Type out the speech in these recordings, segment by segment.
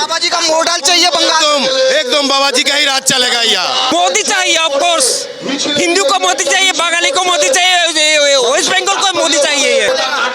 बाबा जी का मॉडल चाहिए बंगाल। एकदम बाबा जी का ही राज चलेगा यहाँ। मोदी चाहिए ऑफ कोर्स, हिंदू को मोदी चाहिए, बंगाली को मोदी चाहिए, वेस्ट बंगाल को मोदी चाहिए।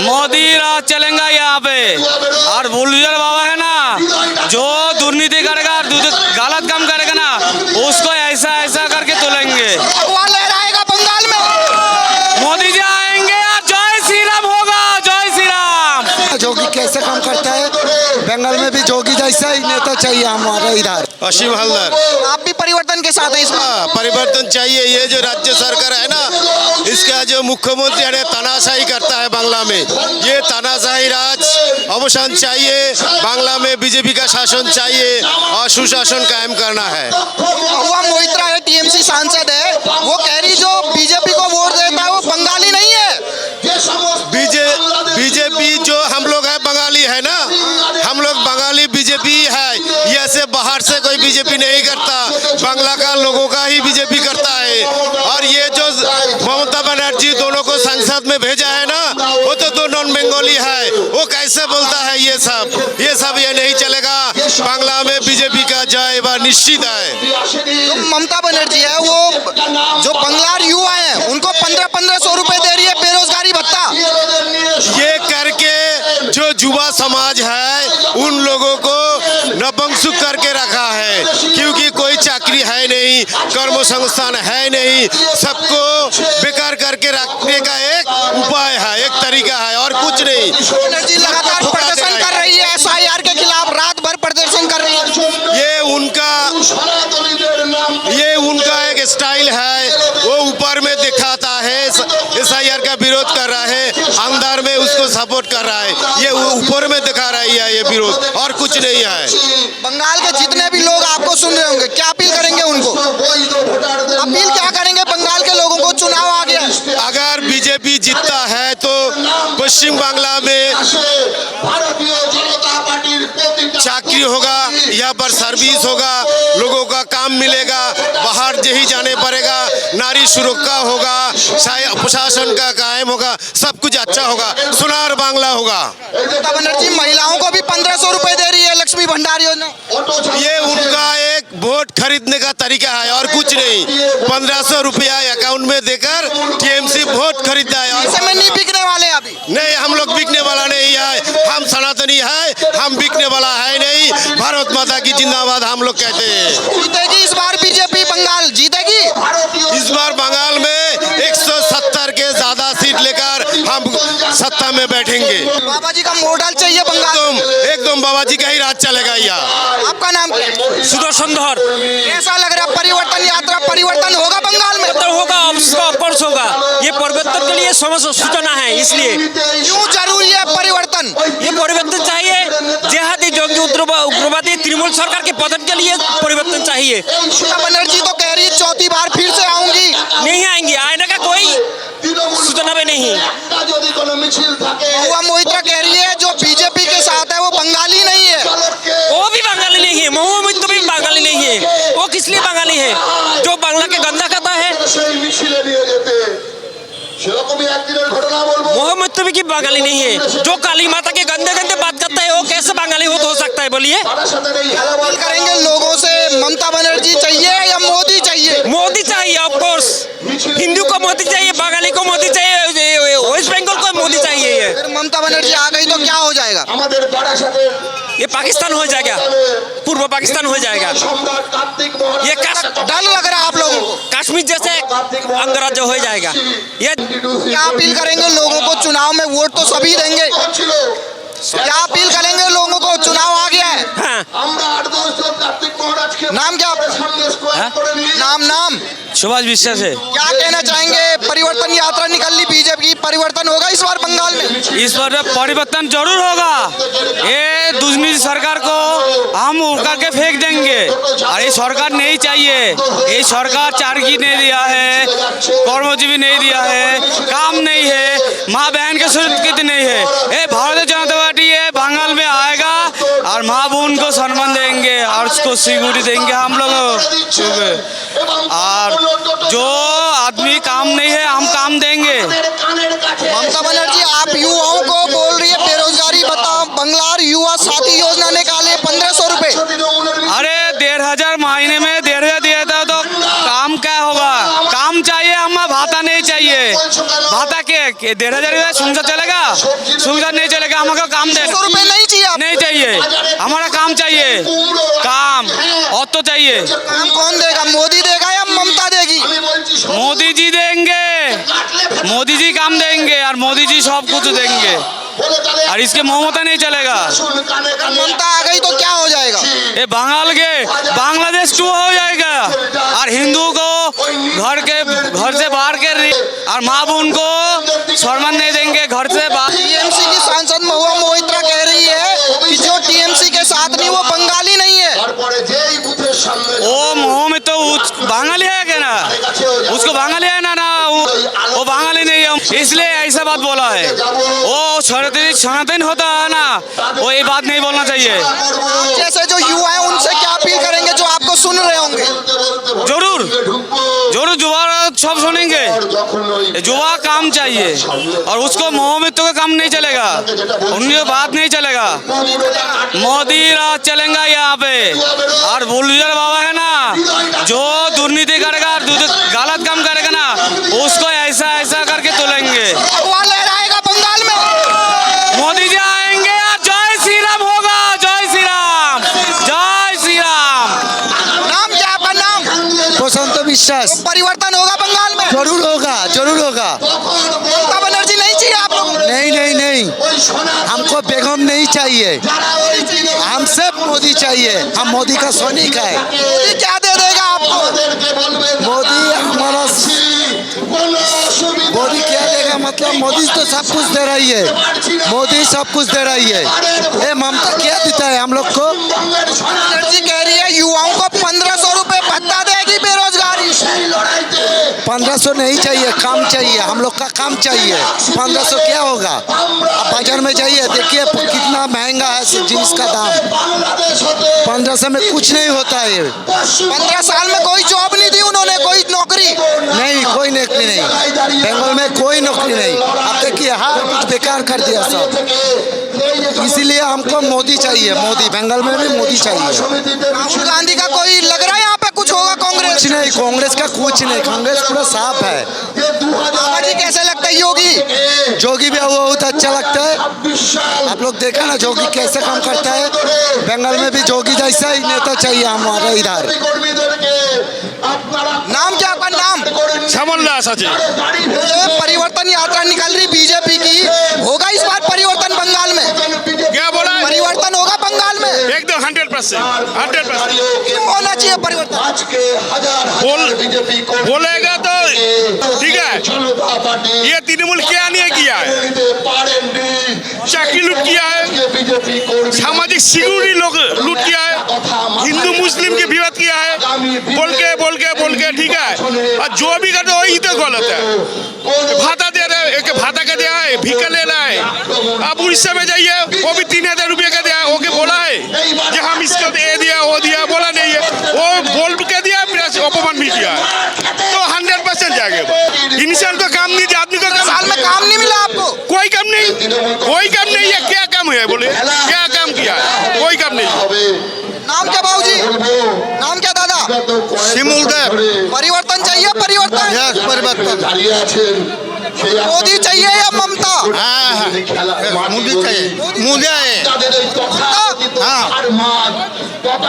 मोदी राज चलेगा यहाँ पे। और बुलडोजर बाबा है ना, जो दुर्नीति करेगा, गलत काम करेगा ना, उसको ऐसा ऐसा करके तोलेंगे। भगवान लहराएगा बंगाल में, मोदी जी आएंगे और जय श्री राम होगा, जय श्री राम। जोगी कैसे काम करता है, बंगाल में भी जोगी जैसा ही नेता चाहिए हमारे इधर। असीम हल्दर, आप भी परिवर्तन के साथ हैं इसमें? परिवर्तन चाहिए। ये जो राज्य सरकार है ना, इसका जो मुख्यमंत्री है तानाशाही करता है बांग्ला में, ये तानाशाही राज अवसान चाहिए। बांग्ला में बीजेपी का शासन चाहिए और सुशासन कायम करना है। महुआ मोइत्रा है, टीएमसी सांसद है, वो कह रही जो बीजेपी को वोट देता है वो बंगाली नहीं है। बीजेपी जो हम लोग है बंगाली है ना, हम लोग बंगाली बीजेपी है। ये ऐसे बाहर से कोई बीजेपी नहीं करता, बांग्ला का लोगों का ही बीजेपी करता है। और ये जो ममता बनर्जी दोनों को संसद में भेजा है ना, वो तो दो नॉन बंगाली है, वो कैसे बोलता है ये सब ये नहीं चलेगा। बांग्ला में बीजेपी का जय बा निश्चित है। जो ममता बनर्जी है वो जो बंगलार युवा है उनको 1500 रुपए दे रही है बेरोजगारी भत्ता। ये करके जो युवा समाज है उन लोगों को नपुंसक करके रखा है, क्योंकि कोई चाकरी है नहीं, कर्म संस्थान है नहीं, सबको बेकार करके रखने का एक उपाय है, एक तरीका है और कुछ नहीं। बनर्जी लगातार प्रदर्शन कर रही है एसआईआर के खिलाफ, रात भर प्रदर्शन कर रही है। ये उनका एक स्टाइल है, वो ऊपर में दिखाता है एसआईआर का विरोध कर रहा है, अंदर में उसको सपोर्ट कर रहा है। ये ऊपर में दिखा रही है ये विरोध, और कुछ नहीं है। बंगाल के जितने भी लोग आपको सुन रहे होंगे, क्या अपील करेंगे उनको? अपील क्या करेंगे बंगाल के लोगों को? चुनाव आ गया, अगर बीजेपी जीतता है तो पश्चिम बांग्ला में चाकरी होगा, यहाँ पर सर्विस होगा, लोगों का काम मिलेगा, बाहर नहीं जाने पड़ेगा, नारी सुरक्षा होगा, प्रशासन का कायम होगा, सब कुछ अच्छा होगा, सुनार बांग्ला होगा। ममता बनर्जी महिलाओं को भी 1500 रुपए दे रही है लक्ष्मी भंडार योजना। ये उनका एक वोट खरीदने का तरीका है और कुछ नहीं। 1500 रुपया अकाउंट में देकर टीएमसी वोट खरीदता है। ऐसे में नहीं बिकने वाले अभी। नहीं, हम लोग बिकने वाला नहीं है, हम सनातनी है, हम बिकने वाला है नहीं। भारत माता की जिंदाबाद हम लोग कहते हैं। जीतेगी इस बार बीजेपी, बंगाल जीतेगी इस बार बंगाल में 170 के ज्यादा सीट लेकर हम सत्ता में बैठेंगे। बाबा जी का मॉडल चाहिए बंगाल। एकदम बाबा जी का ही राज चलेगा यहाँ। आपका नाम क्या है? सुदर्शन धर। कैसा लग रहा है परिवर्तन यात्रा? परिवर्तन होगा बंगाल में? तो होगा, ऑफ कोर्स होगा। ये परिवर्तन के लिए सूचना है, इसलिए क्यों जरूरी है परिवर्तन? ये परिवर्तन चाहिए। जेहादी जोगी उग्रवादी तृणमूल सरकार के पतन के लिए परिवर्तन चाहिए। ममता बनर्जी तो कह रही चौथी बार फिर से आऊंगी। नहीं आएंगी, आने का कोई सूचना भी नहीं। महुआ मोइत्रा कह रही है जो बीजेपी के साथ है वो बंगाली नहीं है। वो भी बंगाली नहीं है, महुआ मोइत्रा भी बंगाली नहीं है। वो किस लिए बंगाली है? जो बांग्ला के गंदा खाता है। महुआ मोइत्रा की बंगाली नहीं है। जो काली माता के गंदे गंदे बात करता है वो कैसे बंगाली हो सकता है? बोलिए। अपील करेंगे लोगों से, ममता बनर्जी चाहिए या मोदी चाहिए? मोदी चाहिए ऑफ कोर्स, हिंदू को मोदी चाहिए, बंगाली को मोदी चाहिए, वेस्ट बंगाल को मोदी चाहिए। अगर ममता बनर्जी आ गई तो क्या हो जाएगा? ये पाकिस्तान हो जाएगा, पूर्व पाकिस्तान हो जाएगा। ये डर लग रहा है आप लोगों को? कश्मीर जैसे अंगराज्य हो जाएगा। ये क्या अपील करेंगे लोगों को? चुनाव में वोट तो सभी देंगे, क्या अपील करेंगे लोगों को? चुनाव आ गया है। हाँ। नाम क्या आपका? नाम सुभाष विश्वास है। क्या कहना चाहेंगे? परिवर्तन यात्रा निकल ली बीजेपी की, परिवर्तन होगा इस बार बंगाल में? इस बार परिवर्तन जरूर होगा। ये दुश्मनी सरकार को हम उड़ा के फेंक देंगे। और ये सरकार नहीं चाहिए। ये सरकार चारगी नहीं दिया है, कर्मजीवी नहीं दिया है, काम नहीं है, माँ बहन के सुरक्षित नहीं है। ये भारतीय जनता पार्टी है, बंगाल में आएगा और माँ बहन को सम्मान देंगे और उसको सिक्योरिटी देंगे हम लोग। और जो आदमी काम नहीं है हम काम देंगे। ममता बनर्जी आप युवाओं को बोल रही है बेरोजगारी बताओ, बंगलार युवा साथी योजना निकाले 1500 रुपए, चाहिए। भाता के 1500 संसार चलेगा? संसार नहीं चलेगा, हमको काम दे। 100 रुपए नहीं चाहिए आपको? नहीं चाहिए, हमारा काम चाहिए, काम और तो चाहिए। काम कौन देगा, मोदी देगा या ममता देगी? मोदी जी देंगे, मोदी जी काम देंगे और मोदी जी सब कुछ देंगे और इसके ममता नहीं चलेगा। ममता आ गई तो क्या हो जाएगा? ये बांग्लादेश 2 हो जाएगा और हिंदू को घर से बाहर के और माँ बहन को सम्मान नहीं देंगे घर से बाहर। टीएमसी की सांसद महुआ मोहित्रा कह रही है कि जो टीएमसी के साथ नहीं वो बंगाली नहीं है। वो मुँह में तो बांगाली है क्या ना, उसको बांगाली है ना वो बांगाली नहीं है, इसलिए ऐसा बात बोला है। वो सनातन होता है ना, वो ये बात नहीं बोलना चाहिए। जैसे जो युवा है उनसे क्या अपील करेंगे जो आपको सुन रहे होंगे? जरूर युवा सब सुनेंगे। युवा काम चाहिए और उसको मोहम्मद का काम नहीं चलेगा, उनकी बात नहीं चलेगा। मोदी राज चलेगा यहाँ पे और बुलडोजर बाबा है ना, जो दुर्नीति करेगा और गलत काम करेगा ना, उसको ऐसा करके तोलेंगे। भगवान लहराएगा बंगाल में, मोदी जी आएंगे और जय श्री राम होगा, जय श्री राम, जय श्री राम। नाम क्या आपका? नाम प्रशांत विश्वास। परिवर्तन होगा बंगाल में? जरूर होगा, जरूर होगा। ममता बनर्जी नहीं चाहिए आप लोगों को? नहीं, हमको बेगम नहीं चाहिए, हम सिर्फ मोदी चाहिए। हम मोदी का सैनिक है। मोदी क्या दे देगा आपको? मोदी क्या देगा मतलब मोदी तो सब कुछ दे रही है, मोदी सब कुछ दे रही है। ये ममता क्या देता है हम लोग को? बनर्जी कह रही है युवाओं को 1500 रुपए भत्ता देगी बेरोजगारी। 1500 नहीं चाहिए, काम चाहिए, हम लोग का काम चाहिए। 1500 क्या होगा? अब बाजार में जाइए, देखिए कितना महंगा है जिनिस का दाम। 1500 में कुछ नहीं होता है। 15 साल में कोई जॉब नहीं दी उन्होंने, कोई नौकरी नहीं, कोई नौकरी नहीं, बंगाल में कोई नौकरी नहीं। अब देखिए हर कुछ बेकार कर दिया सब, इसीलिए हमको मोदी चाहिए। मोदी बंगाल में भी मोदी चाहिए। राहुल गांधी का कोई लग रहा है यहाँ पे कुछ होगा? कांग्रेस कुछ नहीं, कांग्रेस का कुछ नहीं, कांग्रेस पूरा साफ है। बाबा जी कैसे लगता है योगी? जोगी भी बहुत अच्छा लगता है। आप लोग देखा ना जोगी कैसे काम करता है। बंगाल में भी जोगी जैसा ही नेता चाहिए हमारे इधर। नाम क्या आपका? नाम श्यामल दास जी। ये परिवर्तन यात्रा निकल रही बीजेपी की, होगा इस बार परिवर्तन बंगाल में? क्या बोला? परिवर्तन होगा बंगाल में? एकदम 100%। क्यों होना चाहिए परिवर्तन? बोलेगा तो ठीक है। ये तृणमूल क्या नहीं किया है? चाकरी लूट किया है, सामाजिक सिक्योरिटी लोग लूट किया है, हिंदू मुस्लिम की विवाद किया है, बोल के ठीक है। और जो भी करते वही तो गलत है। भाता दे रहे, एक भाता का दिया है, भीखा ले रहा है। अब उड़ीसा में जाइए, वो भी 3000 रुपये का दिया है, ओके बोला है कि हम इसको ये दिया वो दिया, बोला नहीं है। वो बोल के दिया, प्लस अपमान भी किया है, तो 100% जाएगा। इंसान को काम नहीं दिया, आदमी को साल में काम नहीं मिला आपको? कोई काम नहीं है। क्या काम है बोले? क्या काम किया? कोई काम नहीं। नाम क्या बाबूजी? नाम क्या दादा? सिमुलदेव। परिवर्तन चाहिए? परिवर्तन मोदी चाहिए या ममता? मोदी चाहिए, मोदी आए। हाँ,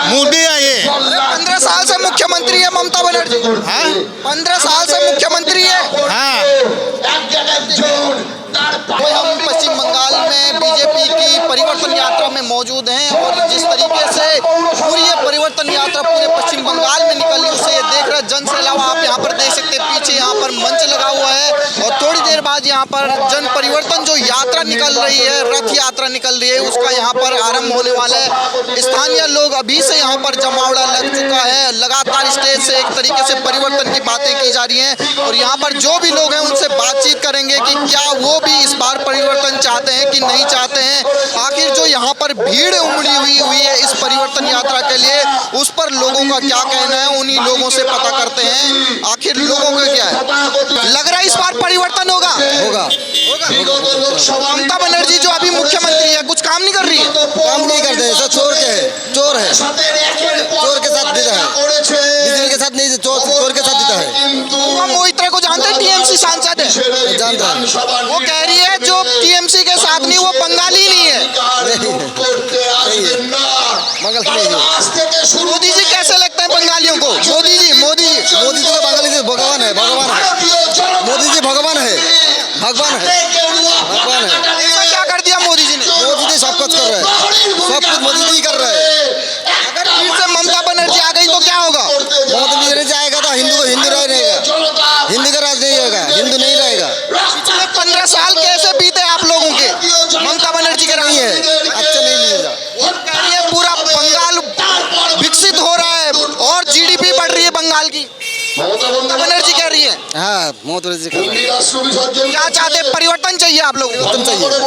मोदी आए। 15 साल से मुख्यमंत्री है ममता बनर्जी। 15 साल से मुख्यमंत्री है। हम पश्चिम बंगाल में बीजेपी की परिवर्तन यात्रा में मौजूद हैं और जिस तरीके से पूरी ये परिवर्तन यात्रा पूरे पश्चिम बंगाल में निकली उससे ये देख रहे जन सैलाब आप यहाँ पर देख सकते हैं। पीछे यहाँ पर मंच लगा हुआ है और थोड़ी देर बाद यहाँ पर जन परिवर्तन जो यात्रा निकल रही है, रथ यात्रा निकल रही है, उसका यहाँ पर आरंभ होने वाला है। स्थानीय लोग अभी से यहाँ पर जमावड़ा लग चुका है। लगातार स्टेज से एक तरीके से परिवर्तन की बातें की जा रही हैं और यहाँ पर जो भी लोग हैं उनसे बातचीत करेंगे कि क्या वो भी इस बार परिवर्तन चाहते हैं कि नहीं चाहते हैं। आखिर जो यहाँ पर भीड़ उमड़ी हुई है इस परिवर्तन यात्रा के लिए, उस पर लोगों का क्या कहना है, उन्हीं लोगों से पता करते हैं आखिर लोगों का क्या है। लग रहा है इस बार परिवर्तन होगा। ममता बनर्जी जो अभी मुख्यमंत्री है कुछ काम नहीं कर रही है। काम नहीं करते, सब चोर है, चोर के साथ देता है, बिजली के साथ नहीं, चोर के साथ देता है। मोहित्रा को जानते हैं, टीएमसी सांसद है। वो बंगाली नहीं है। बंगाल नहीं है। मोदी जी कैसे लगते हैं बंगालियों को? मोदी जी मोदी जी तो बंगाली से भगवान है, भगवान है। मोदी जी भगवान है, भगवान है, भगवान है। ऐसा क्या कर दिया मोदी जी ने? मोदी जी सब कुछ कर रहे हैं, सब कुछ मोदी जी कर रहे हैं। अगर फिर से ममता बनर्जी आ गई तो क्या होगा? मोदी जी जाएगा तो हिंदू रहेगा, हिंदी का राज नहीं होगा, हिंदू नहीं रहेगा। पिछले 15 साल कैसे बीते आप लोगों के ममता बनर्जी के नहीं है, अच्छा नहीं मिलेगा। कह रही है पूरा बंगाल विकसित हो रहा है और जीडीपी बढ़ रही है बंगाल की, ममता बनर्जी कह रही है। हाँ, मोदी जी कर रहे हैं। क्या चाहते हैं? परिवर्तन चाहिए आप लोग? परिवर्तन चाहिए।